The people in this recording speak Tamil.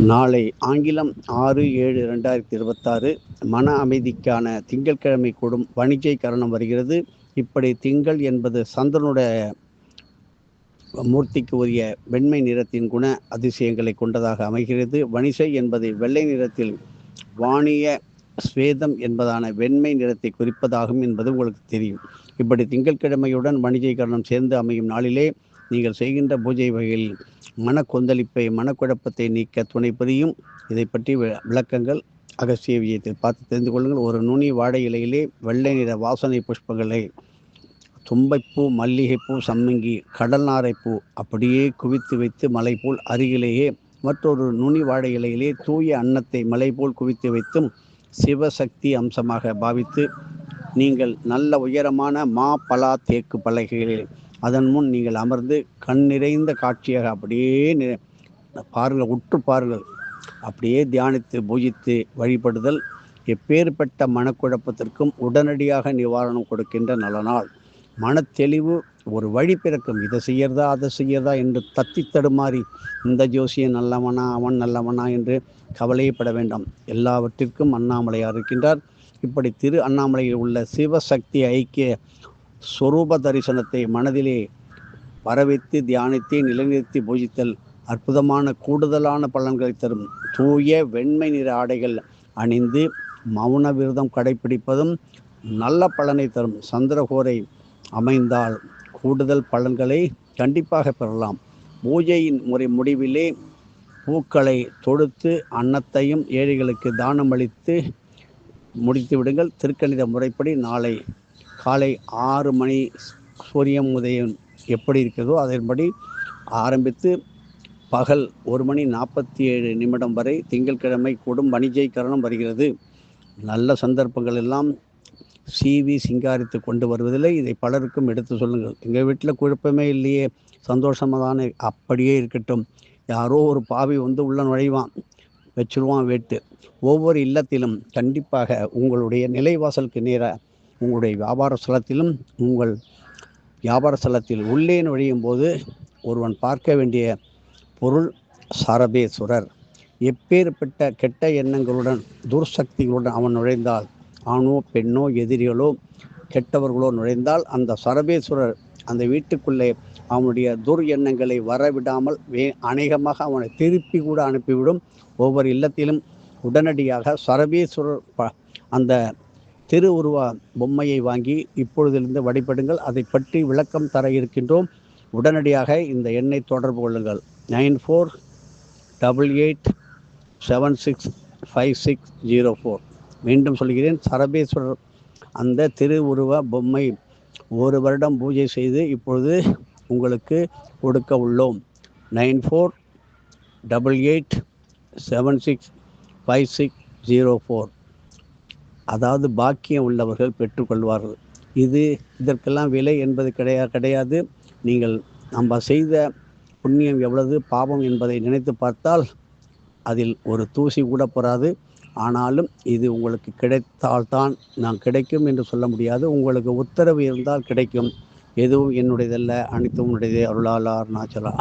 நாளை ஆங்கிலம் 6/7/2026 மன அமைதிக்கான திங்கட்கிழமை கூடும் வணிஜை கரணம் வருகிறது. இப்படி திங்கள் என்பது சந்திரனுடைய மூர்த்திக்கு உரிய வெண்மை நிறத்தின் குண அதிசயங்களை கொண்டதாக அமைகிறது. வணிசை என்பது வெள்ளை நிறத்தில் வாணிய ஸ்வேதம் என்பதான வெண்மை நிறத்தை குறிப்பதாகும் என்பது உங்களுக்கு தெரியும். இப்படி திங்கட்கிழமையுடன் வணிஜை கரணம் சேர்ந்து அமையும் நாளிலே நீங்கள் செய்கின்ற பூஜை வகையில் மனக்கொந்தளிப்பை மனக்குழப்பத்தை நீக்க துணை புரியும். இதை பற்றி விளக்கங்கள் அகஸ்திய விஜயத்தில் பார்த்து தெரிந்து கொள்ளுங்கள். ஒரு நுனி வாழை இலையிலே வெள்ளை நிற வாசனை புஷ்பங்களை தும்பைப்பூ, மல்லிகைப்பூ, சம்மங்கி, கடல் நாரைப்பூ அப்படியே குவித்து வைத்து மலை போல் அருகிலேயே மற்றொரு நுனி வாழை இலையிலே தூய அன்னத்தை மலை போல் குவித்து வைத்தும் சிவசக்தி அம்சமாக பாவித்து நீங்கள் நல்ல உயரமான மா பலா தேக்கு பலகைகளில் அதன் முன் நீங்கள் அமர்ந்து கண் நிறைந்த காட்சியாக அப்படியே பாருங்கள், உற்று பாருங்கள். அப்படியே தியானித்து பூஜித்து வழிபடுதல் எப்பேற்பட்ட மனக்குழப்பத்திற்கும் உடனடியாக நிவாரணம் கொடுக்கின்ற நல்ல நாள். மனத்தெளிவு ஒரு வழி பிறக்கும். இதை செய்யறதா அதை செய்யறதா என்று தத்தி தடுமாறி இந்த ஜோசியன் நல்லவனா அவன் நல்லவனா என்று கவலைப்பட வேண்டாம். எல்லாவற்றிற்கும் அண்ணாமலையார் இருக்கின்றார். இப்படி திரு அண்ணாமலையில் உள்ள சிவசக்தி ஐக்கிய சொரூப தரிசனத்தை மனதிலே வரவைத்து தியானித்து நிலைநிறுத்தி பூஜித்தல் அற்புதமான கூடுதலான பலன்களை தரும். தூய வெண்மை நிற ஆடைகள் அணிந்து மௌன விரதம் கடைபிடிப்பதும் நல்ல பலனை தரும். சந்திரகோரை அமைந்தால் கூடுதல் பலன்களை கண்டிப்பாக பெறலாம். பூஜையின் முறை முடிவிலே பூக்களை தொடுத்து அன்னத்தையும் ஏழைகளுக்கு தானம் அளித்து முடித்து விடுங்கள். திருக்கணித முறைப்படி நாளை காலை 6 மணி சூரியன் உதயம் எப்படி இருக்கிறதோ அதன்படி ஆரம்பித்து பகல் 1:47 வரை திங்கட்கிழமை கூடும் வணிஜை கரணம் வருகிறது. நல்ல சந்தர்ப்பங்கள் எல்லாம் சீவி சிங்காரித்து கொண்டு வருவதில்லை. இதை பலருக்கும் எடுத்து சொல்லுங்கள். எங்கள் வீட்டில் குழப்பமே இல்லையே, சந்தோஷமாக தானே, அப்படியே இருக்கட்டும். யாரோ ஒரு பாவி வந்து உள்ள நுழைவான், வச்சுருவான் வேட்டு. ஒவ்வொரு இல்லத்திலும் கண்டிப்பாக உங்களுடைய நிலைவாசலுக்கு நேராக உங்களுடைய வியாபார ஸ்தலத்திலும் உங்கள் வியாபார ஸ்தலத்தில் உள்ளே நுழையும் போது ஒருவன் பார்க்க வேண்டிய பொருள் சரபேஸ்வரர். எப்பேற்பட்ட கெட்ட எண்ணங்களுடன் துர்சக்திகளுடன் அவன் நுழைந்தால், ஆணோ பெண்ணோ எதிரிகளோ கெட்டவர்களோ நுழைந்தால் அந்த சரபேஸ்வரர் அந்த வீட்டுக்குள்ளே அவனுடைய துர் எண்ணங்களை வரவிடாமல் அநேகமாக அவனை திருப்பி கூட அனுப்பிவிடும். ஒவ்வொரு இல்லத்திலும் உடனடியாக சரபேஸ்வரர் அந்த திருவுருவ பொம்மையை வாங்கி இப்பொழுதிலிருந்து வழிபடுங்கள். அதை பற்றி விளக்கம் தர இருக்கின்றோம். உடனடியாக இந்த எண்ணை தொடர்பு கொள்ளுங்கள். 9488765604. மீண்டும் சொல்கிறேன், சரபேஸ்வரர் அந்த திருவுருவ பொம்மை 1 வருடம் பூஜை செய்து இப்பொழுது உங்களுக்கு கொடுக்க உள்ளோம். 9488765604. அதாவது பாக்கியம் உள்ளவர்கள் பெற்றுக்கொள்வார்கள். இதற்கெல்லாம் விலை என்பது கிடையாது. நீங்கள் நம்ம செய்த புண்ணியம் எவ்வளவு பாவம் என்பதை நினைத்து பார்த்தால் அதில் ஒரு தூசி கூட போராது. ஆனாலும் இது உங்களுக்கு கிடைத்தால்தான் நான் கிடைக்கும் என்று சொல்ல முடியாது. உங்களுக்கு உத்தரவு இருந்தால் கிடைக்கும். எதுவும் என்னுடையதல்ல, அனைத்தும் உன்னுடையதே. அருளாளர் அருணாச்சலா.